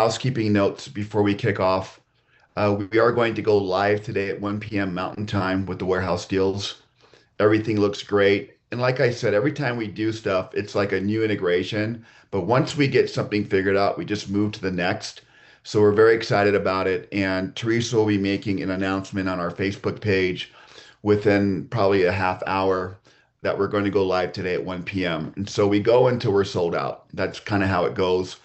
housekeeping notes before we kick off. We are going to go live today at 1 p.m. Mountain Time with the warehouse deals. Everything looks great. And like I said, every time we do stuff, it's like a new integration. But once we get something figured out, we just move to the next. So we're very excited about it. And Teresa will be making an announcement on our Facebook page within probably a half hour that we're going to go live today at 1 p.m. And so we go until we're sold out. That's kind of how it goes.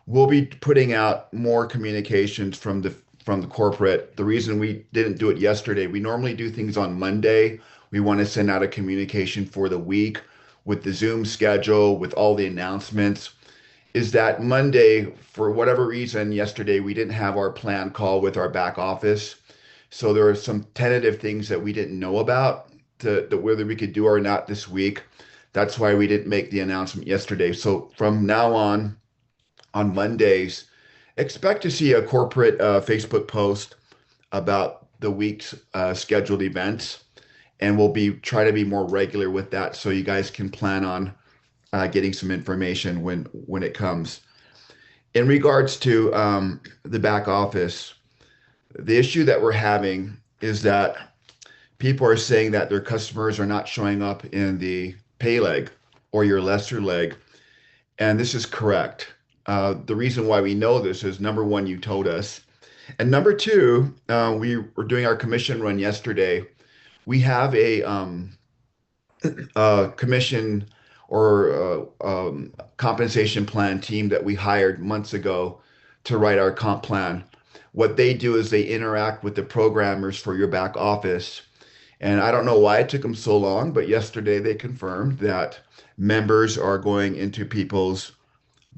We'll be putting out more communications from the corporate. The reason we didn't do it yesterday, we normally do things on Monday. We want to send out a communication for the week with the Zoom schedule, with all the announcements. Is that Monday, for whatever reason, yesterday we didn't have our plan call with our back office. So there are some tentative things that we didn't know about to whether we could do or not this week. That's why we didn't make the announcement yesterday. So from now on Mondays, expect to see a corporate Facebook post about the week's scheduled events, and we'll be try to be more regular with that so you guys can plan on getting some information when it comes. In regards to the back office, the issue that we're having is that people are saying that their customers are not showing up in the pay leg or your lesser leg, and this is correct. The reason why we know this is number one, you told us. And number two, we were doing our commission run yesterday. We have a commission or compensation plan team that we hired months ago to write our comp plan. What they do is they interact with the programmers for your back office. And I don't know why it took them so long, but yesterday they confirmed that members are going into people's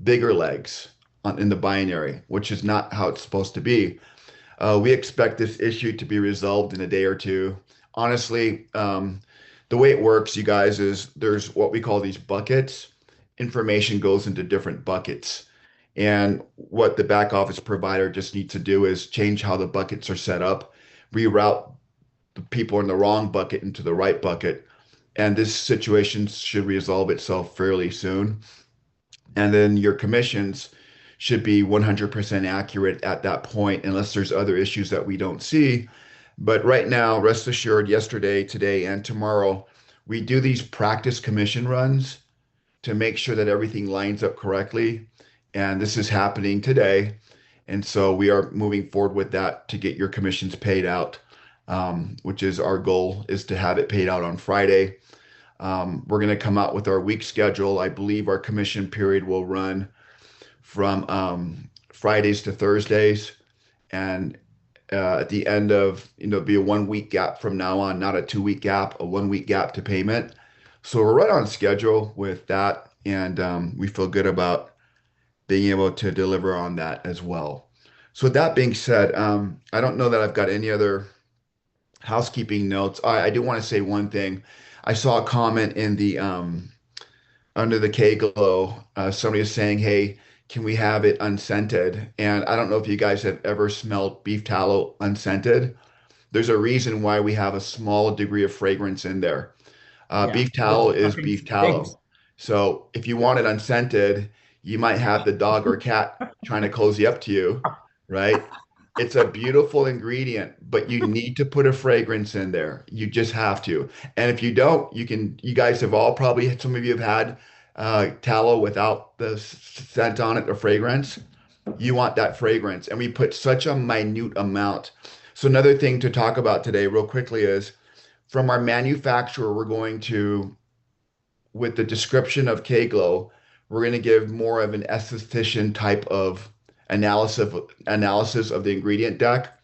bigger legs in the binary, which is not how it's supposed to be. We expect this issue to be resolved in a day or two. Honestly, the way it works, you guys, is there's what we call these buckets. Information goes into different buckets. And what the back office provider just needs to do is change how the buckets are set up, reroute the people in the wrong bucket into the right bucket. And this situation should resolve itself fairly soon. And then your commissions should be 100% accurate at that point, unless there's other issues that we don't see. But right now, rest assured, yesterday, today, and tomorrow, we do these practice commission runs to make sure that everything lines up correctly. And this is happening today. And so we are moving forward with that to get your commissions paid out, which is our goal, is to have it paid out on Friday. We're going to come out with our week schedule. I believe our commission period will run from Fridays to Thursdays. And at the end of, be a 1 week gap from now on, not a 2 week gap, a 1 week gap to payment. So we're right on schedule with that. And we feel good about being able to deliver on that as well. So with that being said, I don't know that I've got any other housekeeping notes. I do want to say one thing. I saw a comment in the under the K-Glow. Somebody was saying, "Hey, can we have it unscented?" And I don't know if you guys have ever smelled beef tallow unscented. There's a reason why we have a small degree of fragrance in there. Yeah. Beef tallow Well, is fucking beef stinks. tallow. So if you want it unscented, you might have the dog or cat trying to cozy up to you, right? It's a beautiful ingredient, but you need to put a fragrance in there. You just have to. And if you don't, you guys have all probably, some of you have had tallow without the scent on it, the fragrance. You want that fragrance. And we put such a minute amount. So another thing to talk about today real quickly is from our manufacturer, we're going to, with the description of K-Glow, we're going to give more of an esthetician type of analysis of the ingredient deck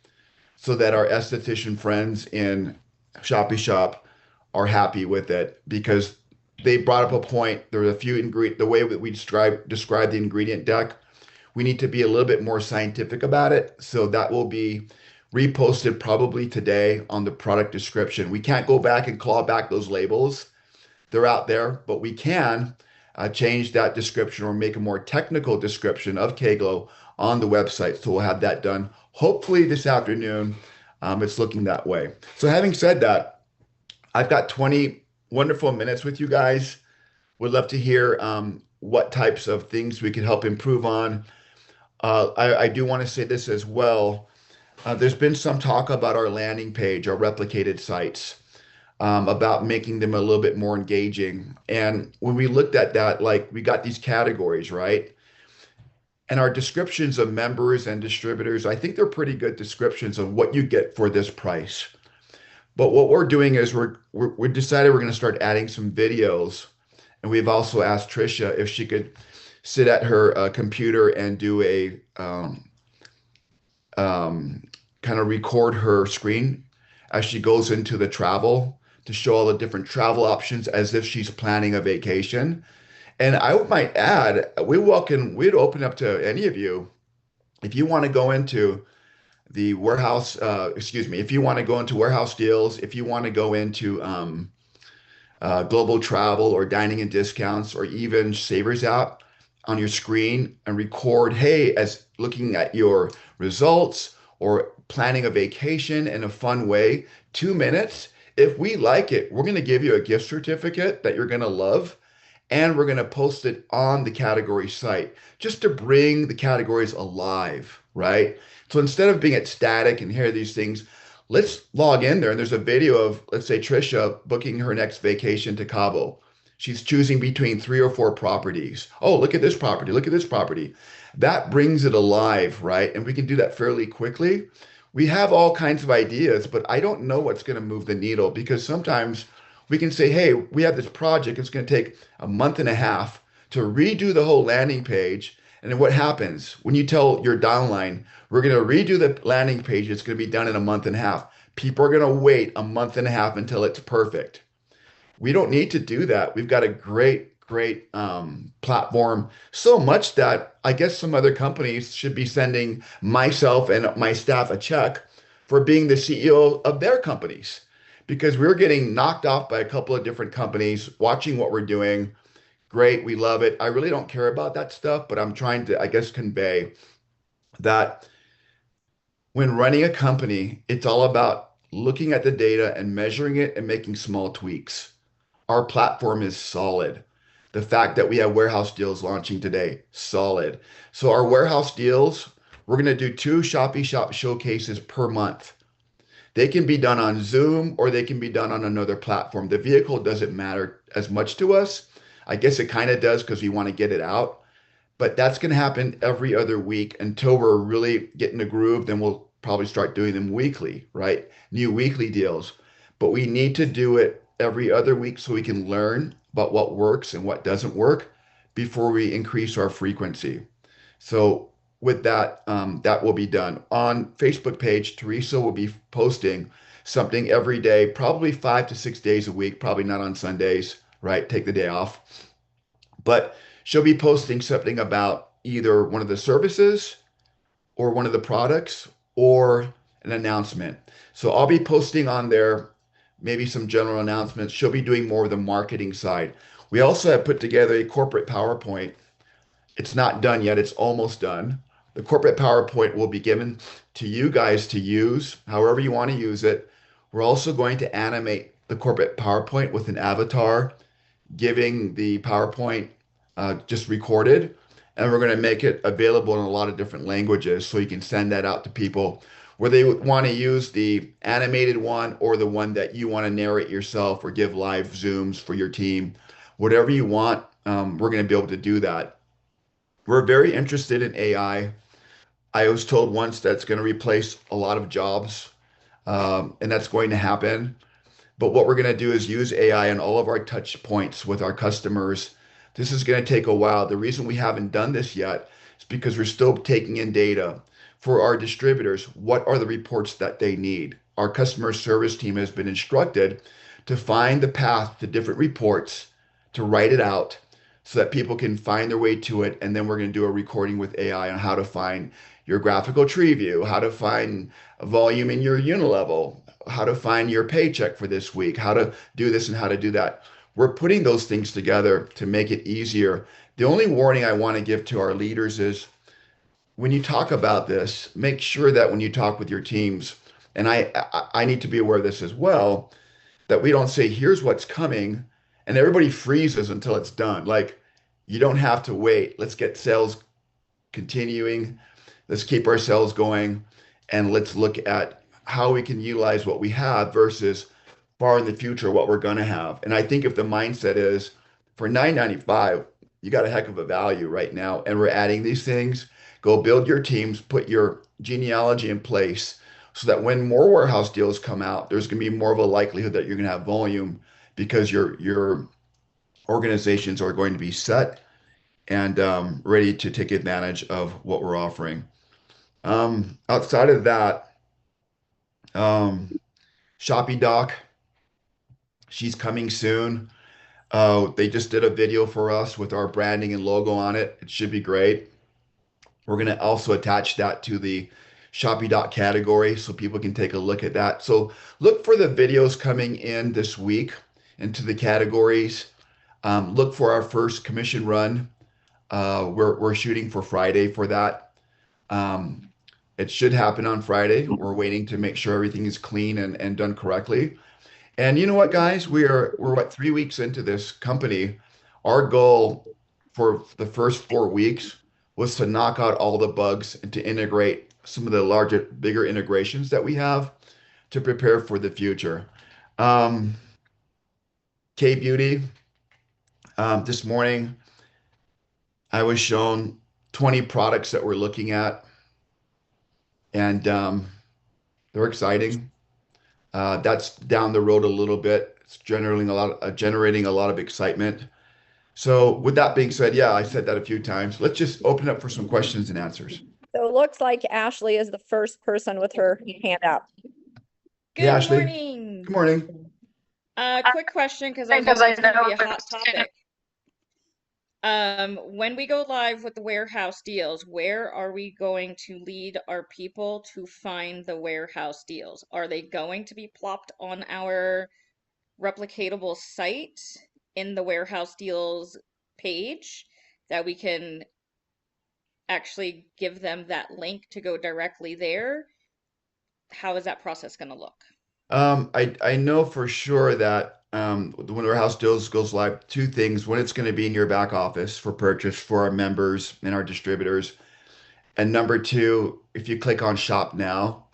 so that our esthetician friends in ShoppyShop are happy with it, because they brought up a point. There are a few ingredient, the way that we describe the ingredient deck, we need to be a little bit more scientific about it. So that will be reposted probably today on the product description. We can't go back and claw back those labels. They're out there, but we can change that description or make a more technical description of K-Glow on the website. So we'll have that done hopefully this afternoon. It's looking that way. So having said that, I've got 20 wonderful minutes with you guys. Would love to hear what types of things we could help improve on. I do want to say this as well. There's been some talk about our landing page, our replicated sites, about making them a little bit more engaging. And when we looked at that, like we got these categories, right? And our descriptions of members and distributors, I think they're pretty good descriptions of what you get for this price. But what we're doing is we decided we're going to start adding some videos. And we've also asked Trisha if she could sit at her computer and do a um, kind of record her screen as she goes into the travel to show all the different travel options as if she's planning a vacation. And I might add, we'd open up to any of you if you want to go into the warehouse, excuse me, if you want to go into warehouse deals, if you want to go into global travel or dining and discounts, or even Savers app on your screen and record, hey, as looking at your results or planning a vacation in a fun way, 2 minutes. If we like it, we're going to give you a gift certificate that you're going to love. And we're going to post it on the category site just to bring the categories alive, right? So instead of being at static and hear these things, let's log in there. And there's a video of, let's say, Trisha booking her next vacation to Cabo. She's choosing between 3 or 4 properties. Oh, look at this property. Look at this property. That brings it alive, right? And we can do that fairly quickly. We have all kinds of ideas, but I don't know what's going to move the needle because sometimes we can say, hey, we have this project. It's going to take a month and a half to redo the whole landing page. And then what happens when you tell your downline, we're going to redo the landing page, it's going to be done in a month and a half. People are going to wait a month and a half until it's perfect. We don't need to do that. We've got a great platform, so much that I guess some other companies should be sending myself and my staff a check for being the CEO of their companies because we're getting knocked off by a couple of different companies watching what we're doing. Great, we love it. I really don't care about that stuff, but I'm trying to, I guess, convey that when running a company, it's all about looking at the data and measuring it and making small tweaks. Our platform is solid. The fact that we have warehouse deals launching today, solid. So our warehouse deals, we're going to do 2 ShoppyShop showcases per month. They can be done on Zoom or they can be done on another platform. The vehicle doesn't matter as much to us. I guess it kind of does because we want to get it out. But that's going to happen every other week until we're really getting a groove. Then we'll probably start doing them weekly, right? New weekly deals. But we need to do it every other week so we can learn about what works and what doesn't work before we increase our frequency. So with that, that will be done. On Facebook page, Teresa will be posting something every day, probably 5 to 6 days a week, probably not on Sundays, right? Take the day off. But she'll be posting something about either one of the services or one of the products or an announcement. So I'll be posting on there maybe some general announcements. She'll be doing more of the marketing side. We also have put together a corporate PowerPoint. It's not done yet, it's almost done. The corporate PowerPoint will be given to you guys to use however you want to use it. We're also going to animate the corporate PowerPoint with an avatar giving the PowerPoint just recorded, and we're going to make it available in a lot of different languages so you can send that out to people where they want to use the animated one or the one that you want to narrate yourself or give live Zooms for your team. Whatever you want, we're going to be able to do that. We're very interested in AI. I was told once that's going to replace a lot of jobs, and that's going to happen. But what we're going to do is use AI in all of our touch points with our customers. This is going to take a while. The reason we haven't done this yet is because we're still taking in data for our distributors. What are the reports that they need? Our customer service team has been instructed to find the path to different reports, to write it out so that people can find their way to it. And then we're going to do a recording with AI on how to find your graphical tree view, how to find a volume in your unilevel, how to find your paycheck for this week, how to do this and how to do that. We're putting those things together to make it easier. The only warning I want to give to our leaders is when you talk about this, make sure that when you talk with your teams, and I need to be aware of this as well, that we don't say, here's what's coming, and everybody freezes until it's done. Like, you don't have to wait. Let's get sales continuing. let's keep our sales going, and let's look at how we can utilize what we have versus far in the future what we're going to have. And I think if the mindset is for 9.95, you got a heck of a value right now, and we're adding these things. Go build your teams, put your genealogy in place so that when more warehouse deals come out, there's going to be more of a likelihood that you're going to have volume because your organizations are going to be set and ready to take advantage of what we're offering. Outside of that, um, ShoppyDoc, she's coming soon. They just did a video for us with our branding and logo on it. It should be great. We're going to also attach that to the ShoppyDoc category so people can take a look at that. So look for the videos coming in this week into the categories. Look for our first commission run. We're shooting for Friday for that. Um, it should happen on Friday. We're waiting to make sure everything is clean and done correctly. And you know what, guys? We're what 3 weeks into this company. Our goal for the first 4 weeks was to knock out all the bugs and to integrate some of the larger, bigger integrations that we have to prepare for the future. Um, K Beauty, this morning I was shown 20 products that we're looking at, and they're exciting. That's down the road a little bit. It's generating a lot of excitement. So with that being said, yeah, I said that a few times. Let's just open up for some questions and answers. So it looks like Ashley is the first person with her hand up. Hey, Good Ashley. morning. Good morning. Quick question, because I know it's going to be a hot topic. When we go live with the warehouse deals, where are we going to lead our people to find the warehouse deals? Are they going to be plopped on our replicatable site in the warehouse deals page that we can actually give them that link to go directly there? How is that process going to look? I know for sure that when Warehouse Deals goes live, two things. One, it's going to be in your back office for purchase for our members and our distributors. And number two, if you click on Shop Now,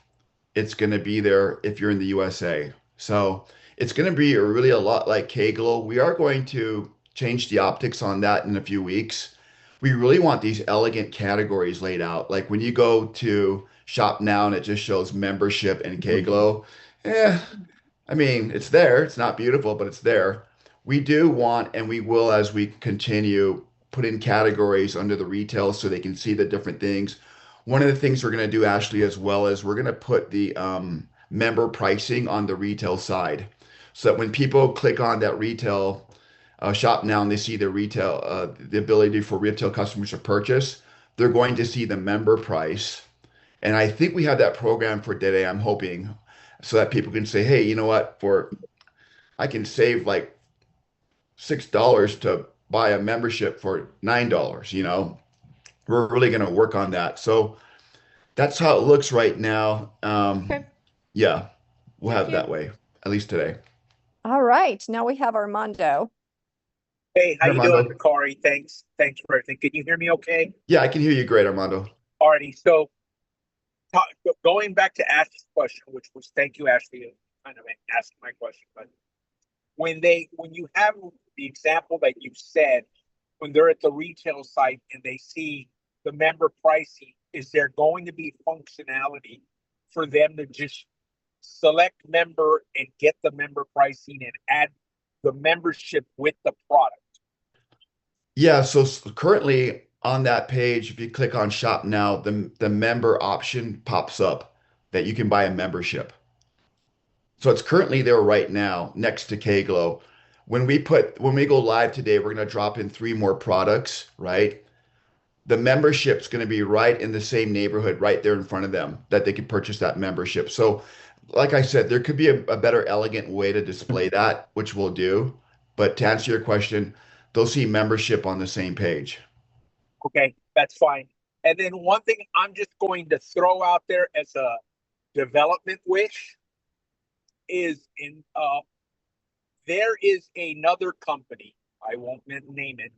it's going to be there if you're in the USA. So it's going to be really a lot like Kaggle. We are going to change the optics on that in a few weeks. We really want these elegant categories laid out. Like when you go to Shop Now and it just shows membership and Kaggle, eh, I mean, it's there. It's not beautiful, but it's there. We do want, and we will as we continue, put in categories under the retail so they can see the different things. One of the things we're going to do, Ashley, as well is we're going to put the member pricing on the retail side so that when people click on that retail shop now and they see the retail, the ability for retail customers to purchase, they're going to see the member price. And I think we have that program for today, I'm hoping, so that people can say, hey, you know what, for I can save like $6 to buy a membership for $9, you know. We're really going to work on that. So that's how it looks right now. Okay. Yeah, we'll Thank have it that you. way, at least today. All right, now we have Armando. Hey, how Hey, you doing, Armando. Kauri? Thanks for everything. Can you hear me okay? Yeah, I can hear you great, Armando. Alrighty. So going back to Ashley's question, which was thank you, Ashley, for kind of asking my question. But when you have the example that you said, when they're at the retail site and they see the member pricing, is there going to be functionality for them to just select member and get the member pricing and add the membership with the product? Yeah, so currently on that page, if you click on Shop Now, the member option pops up that you can buy a membership. So it's currently there right now next to Kglow. When we go live today, we're going to drop in 3 more products, right? The membership's going to be right in the same neighborhood, right there in front of them, that they can purchase that membership. So, like I said, there could be a better, elegant way to display that, which we'll do. But to answer your question, they'll see membership on the same page. Okay, that's fine. And then one thing I'm just going to throw out there as a development wish is there is another company, I won't name it,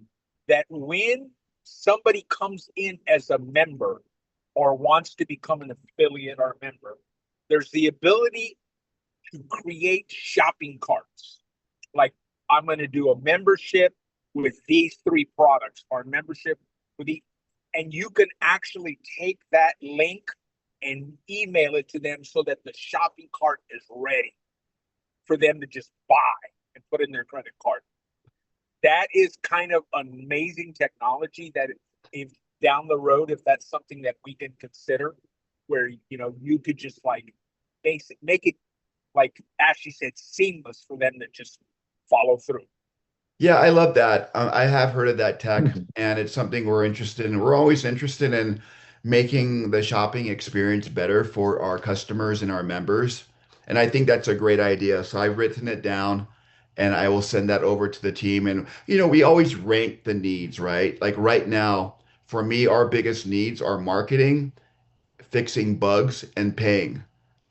that when somebody comes in as a member or wants to become an affiliate or a member, there's the ability to create shopping carts. Like, I'm going to do a membership with these 3 products, or a membership with the, and you can actually take that link and email it to them so that the shopping cart is ready for them to just buy and put in their credit card. That is kind of amazing technology that if down the road, if that's something that we can consider, where you could just like make it, like Ashley said, seamless for them to just follow through. Yeah, I love that. I have heard of that tech, and it's something we're interested in. We're always interested in making the shopping experience better for our customers and our members. And I think that's a great idea. So I've written it down, and I will send that over to the team. And, we always rank the needs, right? Like right now, for me, our biggest needs are marketing, fixing bugs, and paying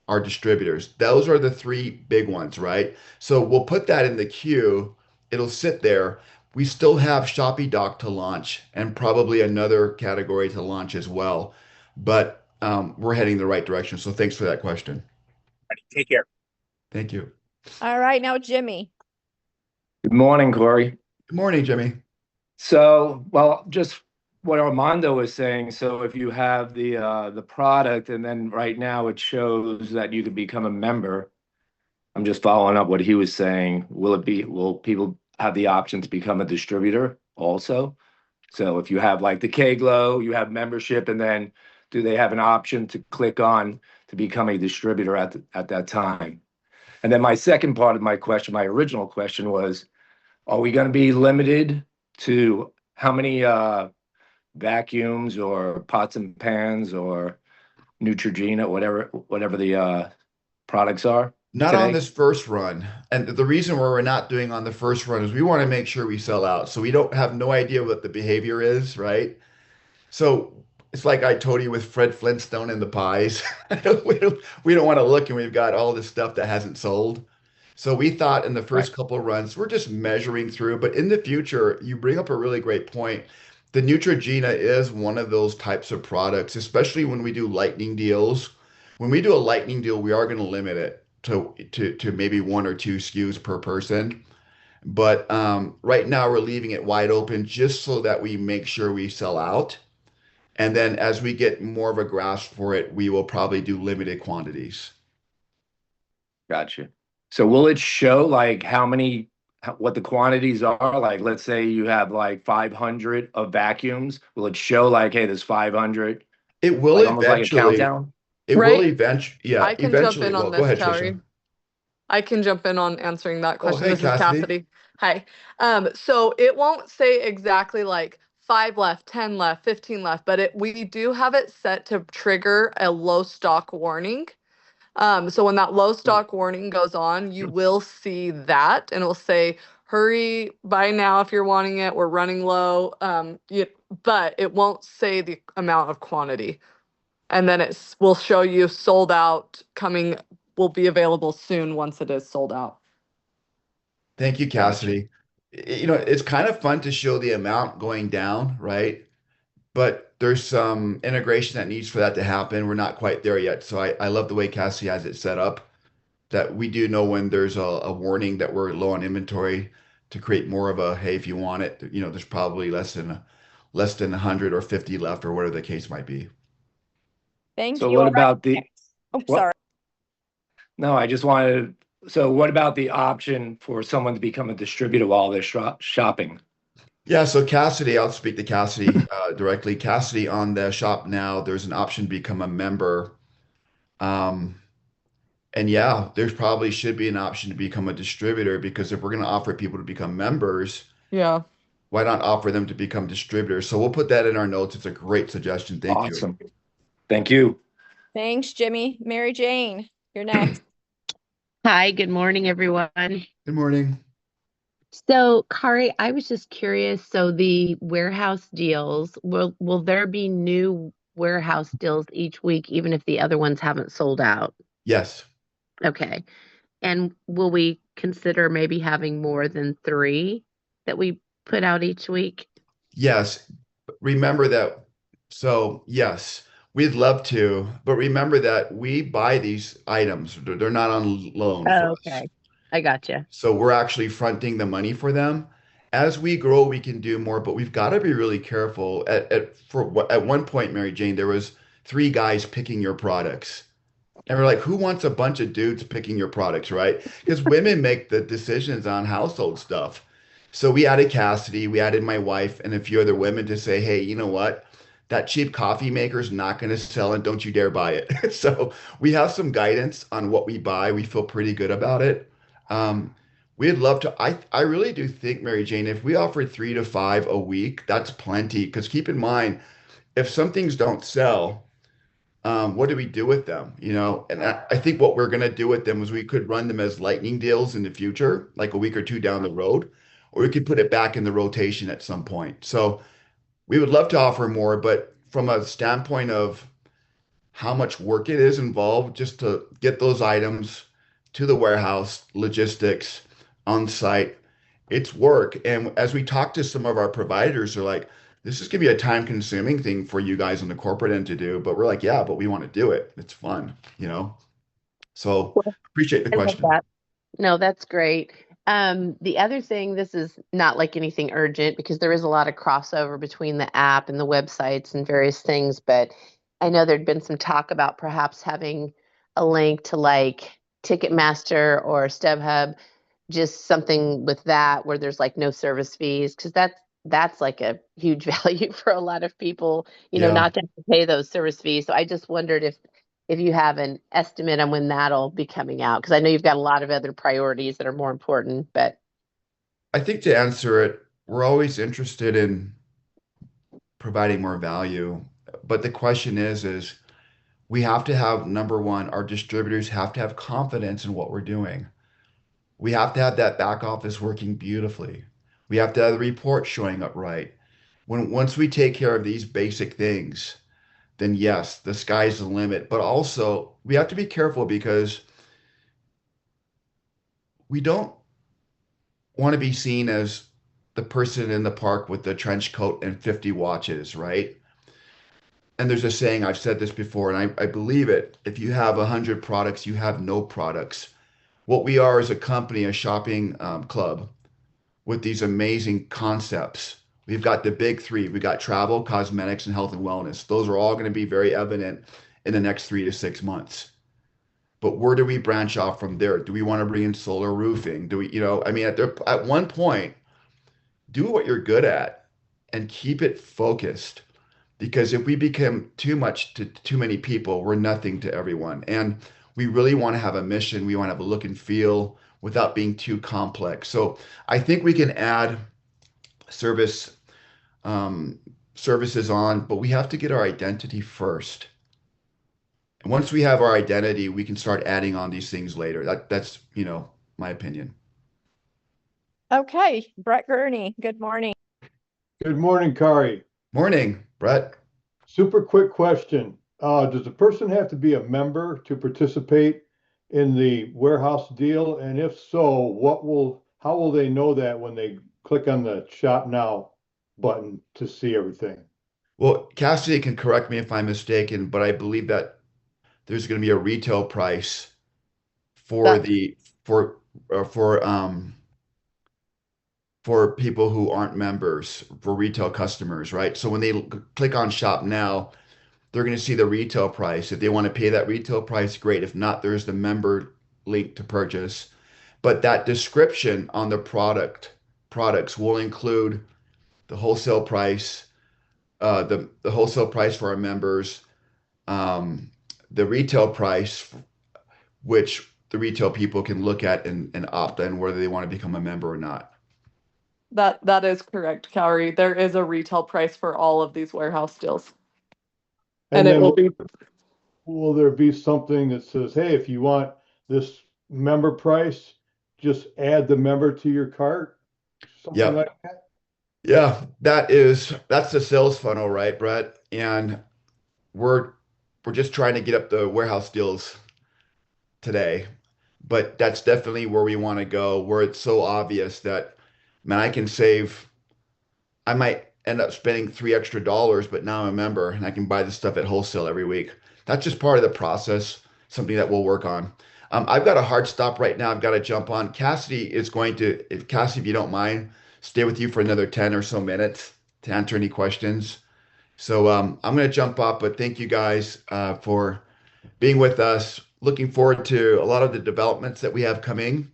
our distributors. Those are the 3 big ones, right? So we'll put that in the queue. It'll sit there. We still have ShoppyDoc to launch and probably another category to launch as well. But we're heading the right direction. So thanks for that question. Take care. Thank you. All right, now Jimmy. Good morning, Corey. Good morning, Jimmy. So, well, just what Armando was saying. So if you have the product and then right now it shows that you could become a member, I'm just following up what he was saying. Will people have the option to become a distributor also? So if you have like the K-Glow, you have membership, and then do they have an option to click on to become a distributor at that time? And then my second part of my question, my original question was, are we going to be limited to how many vacuums or pots and pans or Neutrogena, whatever the products are Not on today? this first run. And the reason why we're not doing on the first run is we want to make sure we sell out. So we don't have no idea what the behavior is, right? So it's like I told you with Fred Flintstone and the pies. We don't want to look and we've got all this stuff that hasn't sold. So we thought in the Right. first couple of runs, we're just measuring through. But in the future, you bring up a really great point. The Neutrogena is one of those types of products, especially when we do lightning deals. When we do a lightning deal, we are going to limit it to maybe 1 or 2 SKUs per person. But right now, we're leaving it wide open just so that we make sure we sell out. And then as we get more of a grasp for it, we will probably do limited quantities. Gotcha. So will it show like what the quantities are? Like, let's say you have like 500 of vacuums. Will it show like, hey, there's 500, It will like almost like a eventually, countdown? it will Right? eventually, yeah, I can jump eventually. in Well, on go this, ahead, Kauri. Trisha. I can jump in on answering that Oh, question. hey, This is Cassidy. Cassidy. Hi. So it won't say exactly like 5 left, 10 left, 15 left, but we do have it set to trigger a low stock warning. So when that low stock warning goes on, you will see that and it will say, hurry, buy now if you're wanting it. We're running low. But it won't say the amount of quantity. And then will show you sold out will be available soon once it is sold out. Thank you, Gotcha. Cassidy. It's kind of fun to show the amount going down, right? But there's some integration that needs for that to happen. We're not quite there yet. So I love the way Cassidy has it set up that we do know when there's a warning that we're low on inventory to create more of a, hey, if you want it, there's probably less than 100 or 50 left or whatever the case might be. Thank So you. what All right. about Oh, what? sorry. No, I just wanted, so what about the option for someone to become a distributor while they're shopping? Yeah, so Cassidy, I'll speak to Cassidy directly. Cassidy, on the shop now, there's an option to become a member. Um, and yeah, there's probably should be an option to become a distributor because if we're going to offer people to become members, Yeah. why not offer them to become distributors? So we'll put that in our notes. It's a great suggestion. Thank you. Awesome. Thank you. Thanks, Jimmy. Mary Jane, you're next. Hi, good morning, everyone. Good morning. So, Kari, I was just curious. So, the warehouse deals, will there be new warehouse deals each week, even if the other ones haven't sold out? Yes. Okay. And will we consider maybe having more than 3 that we put out each week? Yes. Remember that. So yes, We'd love to, but remember that we buy these items. They're not on loan for Oh, us. okay. I gotcha. So we're actually fronting the money for them. As we grow, we can do more, but we've got to be really careful. At one point, Mary Jane, there was three guys picking your products. And we're like, who wants a bunch of dudes picking your products, right? Because women make the decisions on household stuff. So we added Cassidy, we added my wife and a few other women to say, hey, you know what? That cheap coffee maker is not going to sell and don't you dare buy it. So we have some guidance on what we buy. We feel pretty good about it. Um, we'd love to. I really do think, Mary Jane, if we offer 3 to 5 a week, that's plenty. Because keep in mind, if some things don't sell, what do we do with them? And I think what we're going to do with them is we could run them as lightning deals in the future, like a week or two down the road, or we could put it back in the rotation at some point. So we would love to offer more, but from a standpoint of how much work it is involved just to get those items to the warehouse, logistics, on site. It's work. And as we talk to some of our providers, they're like, this is going to be a time consuming thing for you guys on the corporate end to do. But we're like, yeah, but we want to do it. It's fun. So Well, appreciate the I love question. that. No, that's great. The other thing, this is not like anything urgent because there is a lot of crossover between the app and the websites and various things, but I know there'd been some talk about perhaps having a link to like Ticketmaster or StubHub, just something with that where there's like no service fees, because that's like a huge value for a lot of people, Yeah. not to have to pay those service fees. So I just wondered if you have an estimate on when that'll be coming out, because I know you've got a lot of other priorities that are more important, but I think to answer it, we're always interested in providing more value. But the question is we have to have number one, our distributors have to have confidence in what we're doing. We have to have that back office working beautifully. We have to have the report showing up right. Once we take care of these basic things, then yes, the sky's the limit. But also, we have to be careful because we don't want to be seen as the person in the park with the trench coat and 50 watches, right? And there's a saying, I've said this before, and I believe it. If you have 100 products, you have no products. What we are is a company, a shopping club with these amazing concepts. We've got the big three. We got travel, cosmetics, and health and wellness. Those are all going to be very evident in the next 3 to 6 months. But where do we branch off from there? Do we want to bring in solar roofing? Do we, I mean, at one point, do what you're good at and keep it focused. Because if we become too much to too many people, we're nothing to everyone. And we really want to have a mission. We want to have a look and feel without being too complex. So I think we can add service um, services on, but we have to get our identity first. And once we have our identity, we can start adding on these things later. That's my opinion. Okay, Brett Gurney, good morning. Good morning, Kari. Morning, Brett. Super quick question. Does a person have to be a member to participate in the warehouse deal? And if so, how will they know that when they click on the Shop Now button to see everything? Well, Cassidy can correct me if I'm mistaken, but I believe that there's going to be a retail price for That's the uh, for um for people who aren't members, for retail customers, right? So when they click on Shop Now, they're going to see the retail price. If they want to pay that retail price, great. If not, there's the member link to purchase. But that description on the products will include the wholesale price, the wholesale price for our members, um, the retail price, which the retail people can look at and opt in whether they want to become a member or not. that is correct, Kauri. There is a retail price for all of these warehouse deals. And And it then will be will there be something that says, hey, if you want this member price, just add the member to your cart? Something Yep. like that? Yeah, that's the sales funnel, right, Brett? And we're we're just trying to get up the warehouse deals today, but that's definitely where we want to go, where it's so obvious that, man, I can save. I might end up spending $3 extra, but now I'm a member and I can buy the stuff at wholesale every week. That's just part of the process, something that we'll work on. I've got a hard stop right now. I've got to jump on. Cassidy is going to, if Cassidy, if you don't mind, stay with you for another 10 or so minutes to answer any questions. So I'm going to jump off, but thank you guys for being with us. Looking forward to a lot of the developments that we have coming.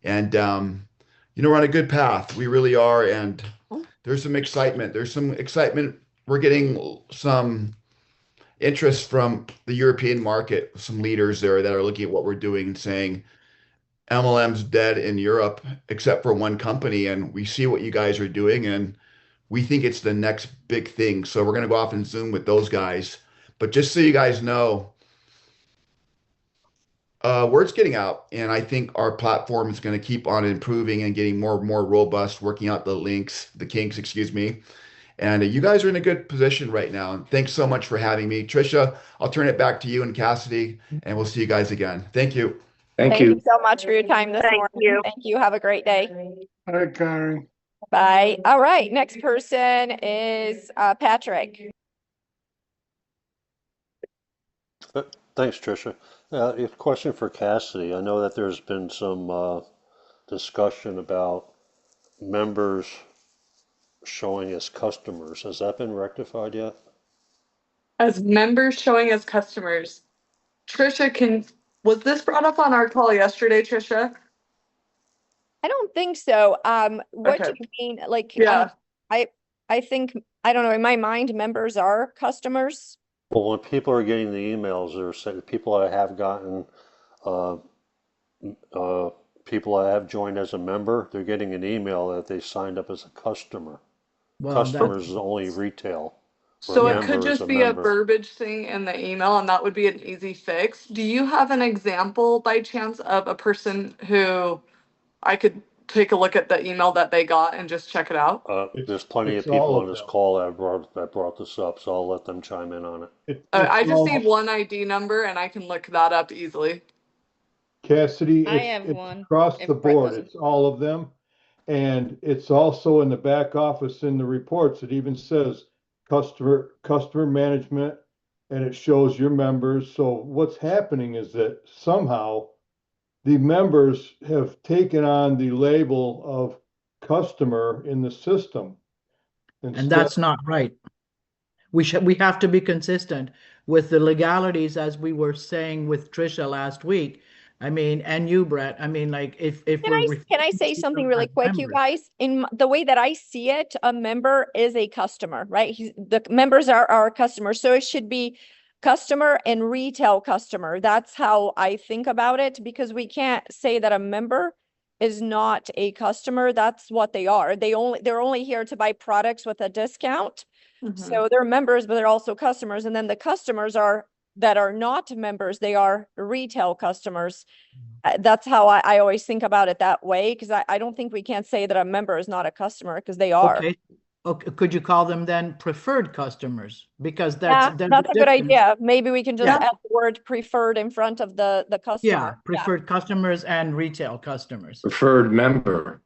And, we're on a good path. We really are. And there's some excitement. There's some excitement. We're getting some interest from the European market, some leaders there that are looking at what we're doing and saying MLM's dead in Europe, except for one company. And we see what you guys are doing, and we think it's the next big thing. So we're going to go off and Zoom with those guys. But just so you guys know, word's getting out, and I think our platform is going to keep on improving and getting more and more robust, working out the kinks, excuse me. And you guys are in a good position right now. And thanks so much for having me. Trisha, I'll turn it back to you and Cassidy, and we'll see you guys again. Thank you. Thank Thank you you. so much for your time this morning. you. Thank you. Have a great day. All right, Kauri. Bye. All right. Next person is Patrick. Thanks, Tricia. A question for Cassidy. I know that there's been some discussion about members showing as customers. Has that been rectified yet? As members showing as customers. Trisha, was this brought up on our call yesterday, Trisha? I don't think so. What do Okay. you mean? Like, Yeah. I think, I don't know, in my mind, members are customers. Well, when people are getting the emails, or say people that have gotten, uh, people that have joined as a member, they're getting an email that they signed up as a customer. Well, Customers is only retail. So Where it could member is just a be a member. verbiage thing in the email, and that would be an easy fix. Do you have an example by chance of a person who I could take a look at the email that they got and just check it out? There's plenty It's of people all on of this them. call that brought this up, so I'll let them chime in on it. I just all- need one ID number and I can look that up easily. Cassidy, I have it's one, across if the Brett board. doesn't. It's all of them. And it's also in the back office in the reports. It even says customer management, and it shows your members. So what's happening is that somehow the members have taken on the label of customer in the system. and that's not right. We have to be consistent with the legalities, as we were saying with Trisha last week. I mean, and you, Brett. I mean, like if Can I say something really quick, you guys? In the way that I see it, a member is a customer, right? The members are our customers. So it should be customer and retail customer. That's how I think about it, because we can't say that a member is not a customer. That's what they are. They're only here to buy products with a discount. So they're members, but they're also customers. And then the customers that are not members, they are retail customers. That's how I always think about it that way, because I don't think we can't say that a member is not a customer, because they are. Okay, could you call them then preferred customers? Because Yeah, there's that's a good difference. idea. Maybe we can just Yeah. add the word preferred in front of the Yeah, customer. preferred customers and retail customers. Preferred member.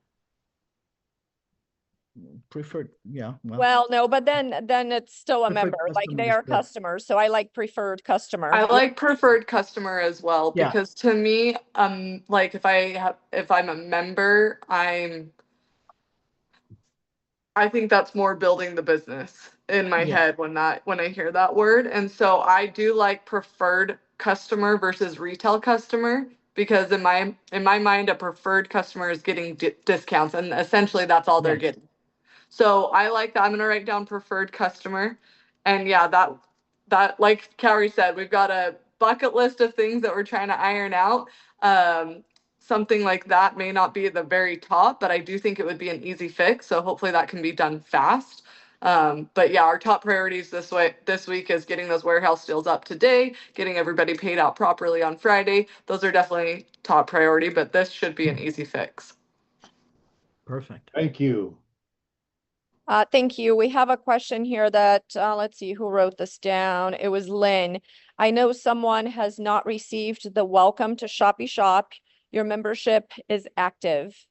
Preferred, yeah. Well, no, but then it's still a Preferred member, like customer they is are good. customers. So I like preferred customer. I like preferred customer as well, Yeah. because to me, like if I'm a member, I think that's more building the business in my Yeah. head when I hear that word. And so I do like preferred customer versus retail customer, because in my mind, a preferred customer is getting discounts, and essentially that's all they're Yes. getting. So I like that. I'm gonna write down preferred customer. And yeah, that like Kauri said, we've got a bucket list of things that we're trying to iron out. Something like that may not be at the very top, but I do think it would be an easy fix. So hopefully that can be done fast. But yeah, our top priorities this week is getting those warehouse deals up today, getting everybody paid out properly on Friday. Those are definitely top priority, but this should be an easy fix. Perfect. Thank you. Thank you. We have a question here that, let's see who wrote this down. It was Lynn. I know someone has not received the welcome to ShoppyShop. Your membership is active.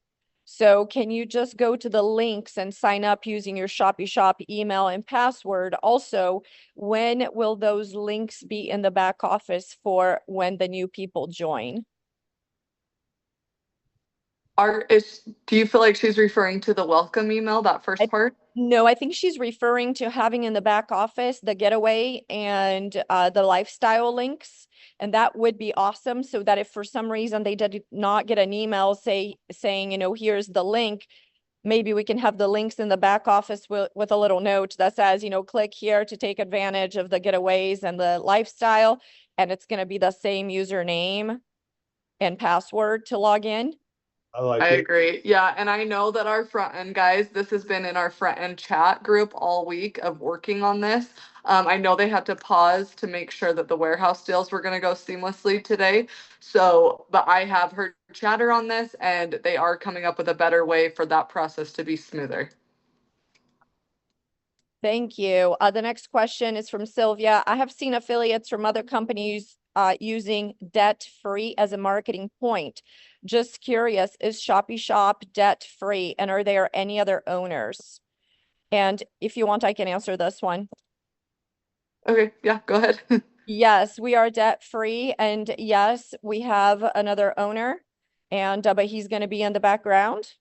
So can you just go to the links and sign up using your ShoppyShop email and password? Also, when will those links be in the back office for when the new people join? Do you feel like she's referring to the welcome email, that first part? No, I think she's referring to having in the back office the getaway and the lifestyle links. And that would be awesome, so that if for some reason they did not get an email saying, you know, here's the link, maybe we can have the links in the back office with a little note that says, you know, click here to take advantage of the getaways and the lifestyle. And it's going to be the same username and password to log in. I like I it. agree. Yeah. And I know that our front end guys, this has been in our front end chat group all week of working on this. I know they had to pause to make sure that the warehouse deals were going to go seamlessly today. So, but I have heard chatter on this and they are coming up with a better way for that process to be smoother. Thank you. The next question is from Sylvia. I have seen affiliates from other companies using debt-free as a marketing point. Just curious, is ShoppyShop debt-free, and are there any other owners? And if you want, I can answer this one. Okay, yeah, go ahead. Yes, we are debt-free, and yes, we have another owner, and but he's going to be in the background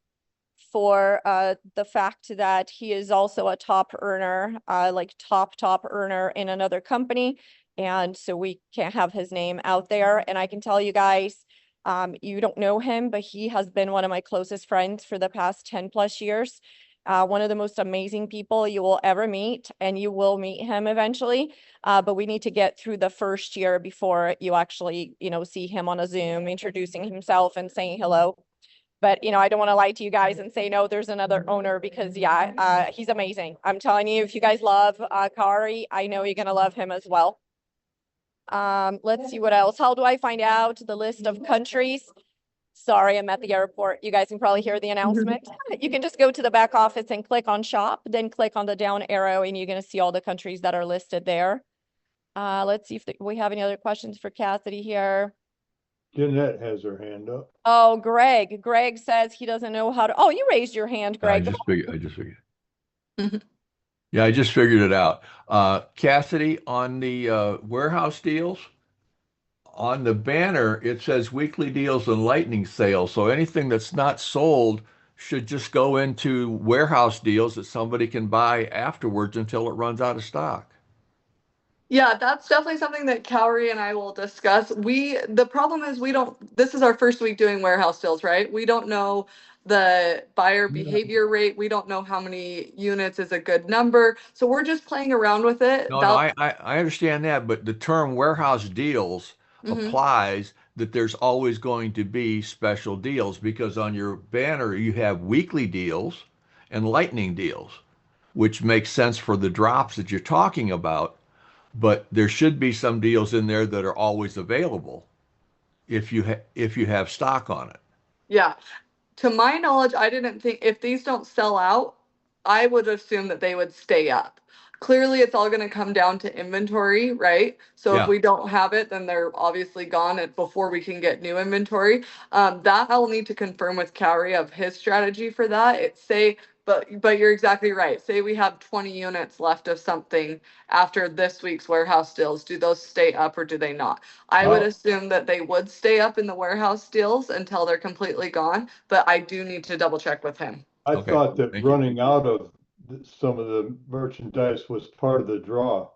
for the fact that he is also a top earner, like top earner in another company. And so we can't have his name out there. And I can tell you guys, you don't know him, but he has been one of my closest friends for the past 10 plus years. One of the most amazing people you will ever meet, and you will meet him eventually. But we need to get through the first year before you actually, you know, see him on a Zoom, introducing himself and saying hello. But, you know, I don't want to lie to you guys and say, no, there's another owner, because yeah, he's amazing. I'm telling you, if you guys love Kauri, I know you're going to love him as well. Let's see what else. How do I find out the list of countries? Sorry, I'm at the airport. You guys can probably hear the announcement. You can just go to the back office and click on shop, then click on the down arrow, and you're going to see all the countries that are listed there. Let's see if we have any other questions for Cassidy here. Jeanette has her hand up. Oh, Greg. Greg says he doesn't know how to. Oh, you raised your hand, Greg. I just figured. Yeah, I just figured it out. Cassidy, on the warehouse deals, on the banner, it says weekly deals and lightning sales. So anything that's not sold should just go into warehouse deals that somebody can buy afterwards until it runs out of stock. Yeah, that's definitely something that Kauri and I will discuss. The problem is this is our first week doing warehouse deals, right? We don't know the buyer behavior rate. We don't know how many units is a good number. So we're just playing around with it. No, I understand that, but the term warehouse deals applies that there's always going to be special deals, because on your banner you have weekly deals and lightning deals, which makes sense for the drops that you're talking about. But there should be some deals in there that are always available if you have stock on it. Yeah. To my knowledge, I didn't think if these don't sell out, I would assume that they would stay up. Clearly, it's all going to come down to inventory, right? So if we don't have it, then they're obviously gone before we can get new inventory. That I'll need to confirm with Kauri of his strategy for that. But you're exactly right. Say we have 20 units left of something after this week's warehouse deals. Do those stay up or do they not? I would assume that they would stay up in the warehouse deals until they're completely gone, but I do need to double check with him. I thought that running out of some of the merchandise was part of the draw.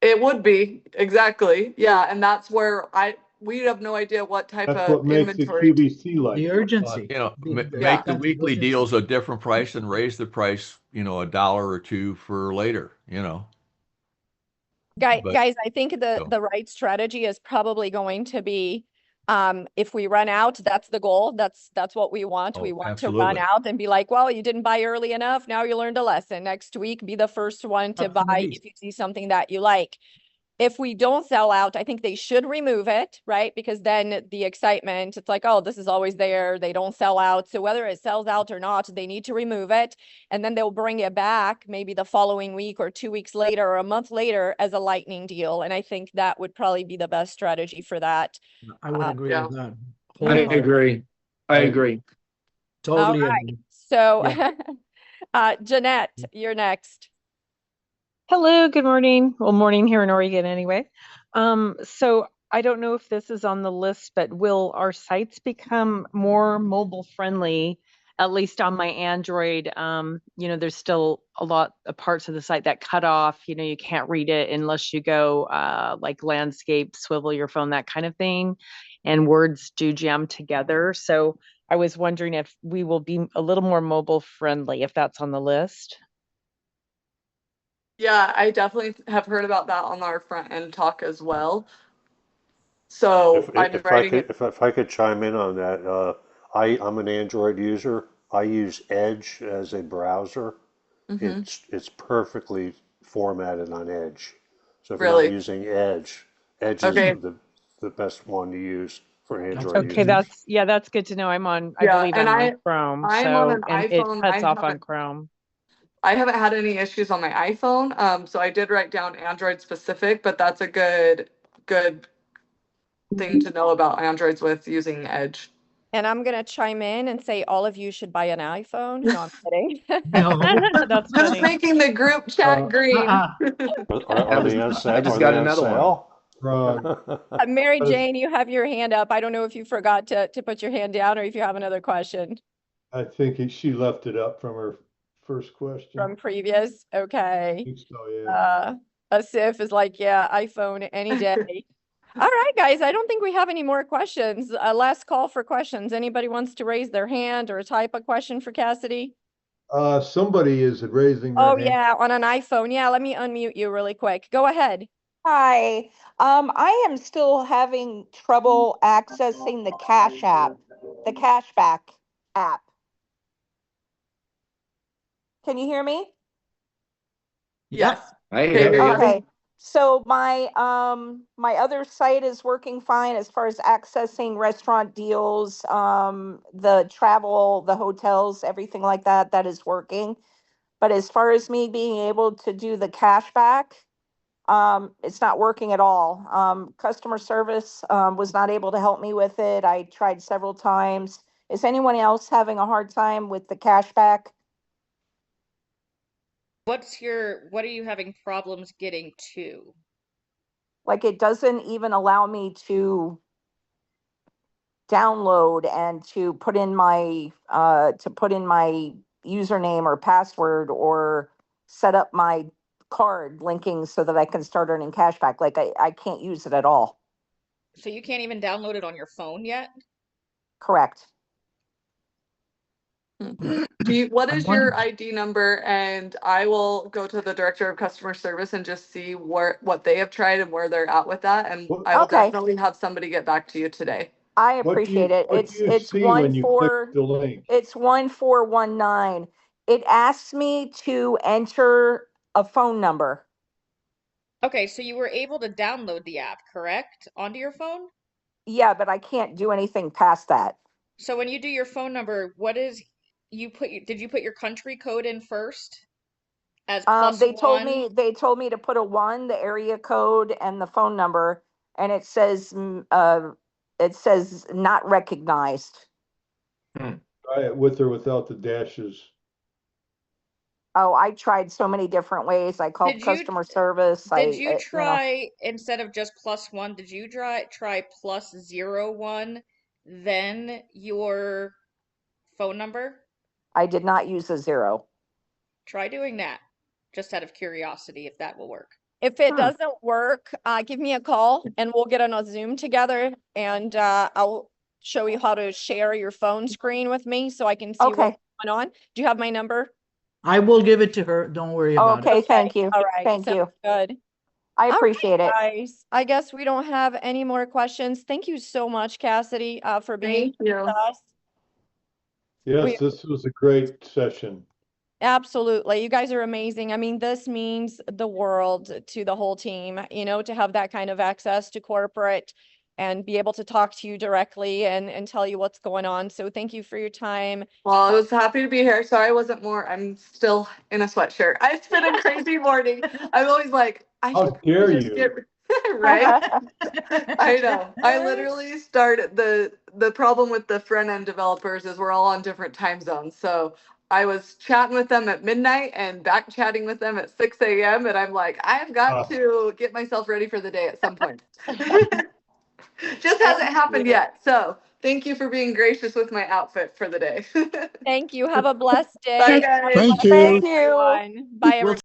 It would be, exactly. Yeah, and that's where we have no idea what type That's of what makes inventory. it QVC like. The urgency. Make the weekly deals a different price and raise the price, $1 or $2 for later, Guys, I think the right strategy is probably going to be, if we run out, that's the goal. That's what we want. We want to run out and be like, well, you didn't buy early enough. Now you learned a lesson. Next week, be the first one to buy if you see something that you like. If we don't sell out, I think they should remove it, right? Because then the excitement, it's like, oh, this is always there. They don't sell out. So whether it sells out or not, they need to remove it. And then they'll bring it back maybe the following week or 2 weeks later or a month later as a lightning deal. And I think that would probably be the best strategy for that. I would agree with that. I agree. All Totally right. agree. So, Yeah. Jeanette, you're next. Hello, good morning. Well, morning here in Oregon anyway. So I don't know if this is on the list, but will our sites become more mobile friendly, at least on my Android? There's still a lot of parts of the site that cut off, you can't read it unless you go like landscape, swivel your phone, that kind of thing. And words do jam together. So I was wondering if we will be a little more mobile friendly, if that's on the list. Yeah, I definitely have heard about that on our front end talk as well. So I'm writing it. If I could chime in on that, I'm an Android user. I use Edge as a browser. Hmm. It's perfectly formatted on Edge. So if you're not Really? using Edge, Edge is Okay. the best one to use for That's Android good to Okay, know. users. that's good to know. I Yeah, believe and I'm on Chrome, I'm on an and it iPhone. cuts off on Chrome. I haven't had any issues on my iPhone. So I did write down Android specific, but that's a good thing to know about Androids with using Edge. And I'm going to chime in and say all of you should buy an iPhone. No, I'm kidding. No. That's Just funny. making the group chat green. Uh-uh. I Are was, they on I sale? just Are they got on another one. sale? Wrong. Mary That is- Jane, you have your hand up. I don't know if you forgot to put your hand down or if you have another question I think she left it up from her first question. from previous. I Okay. think so, yeah. Asif is like, yeah, iPhone any day. All right, guys, I don't think we have any more questions. Last call for questions. Anybody wants to raise their hand or type a question for Cassidy? Somebody is raising their Oh, hand. yeah, on an iPhone. Yeah, let me unmute you really quick. Go ahead. Hi. I am still having trouble accessing the cashback app. Can you hear me? Yep. Yes. I Okay, hear you. Okay. So my other site is working fine as far as accessing restaurant deals, the travel, the hotels, everything like that, that is working. But as far as me being able to do the cashback, it's not working at all. Customer service, was not able to help me with it. I tried several times. Is anyone else having a hard time with the cashback? What are you having problems getting to? Like it doesn't even allow me to download and to put in my username or password or set up my card linking so that I can start earning cashback. Like I can't use it at all. So you can't even download it on your phone yet? Correct. What I'm is wondering. your ID number? And I will go to the director of customer service and just see what they have tried and where they're at with that. And I will Okay. definitely have somebody get back to you today. I appreciate it. What do you It's see when you click the link? it's 1419. It asks me to enter a phone number. Okay, so you were able to download the app, correct? Onto your phone? Yeah, but I can't do anything past that. So when you do your phone number, did you put your country code in first as They told +1? me to put a 1, the area code and the phone number, and it says not recognized. Try it with or without the dashes. Oh, I tried so many different ways. I called Did you customer service. did you You know, try, instead of just +1, did you try +01, then your phone number? I did not use a 0. Try doing that, just out of curiosity, if that will work. If it doesn't work, give me a call and we'll get on a Zoom together and I'll show you how to share your phone screen with me so I can see what's Okay. going on. Do you have my number? I will give it to her. Don't worry about it. Okay, thank you. All right. Thank Sounds you. good. I All right, appreciate it. guys. I guess we don't have any more questions. Thank you so much, Cassidy, for being Thank you. with us. Yes, this was a great session. Absolutely. You guys are amazing. I mean, this means the world to the whole team, to have that kind of access to corporate and be able to talk to you directly and tell you what's going on. So thank you for your time. Well, I was happy to be here. Sorry I wasn't more. I'm still in a sweatshirt. It's been a crazy morning. I'm always like, I How should dare just you? get Right? I know. I literally started the problem with the front end developers is we're all on different time zones. So I was chatting with them at midnight and back chatting with them at 6 a.m. And I'm like, I've got to get myself ready for the day at some point. Just hasn't happened yet. So thank you for being gracious with my outfit for the day. Thank you. Have a blessed day. Bye, guys. Thank you. Thank you. Bye, everyone.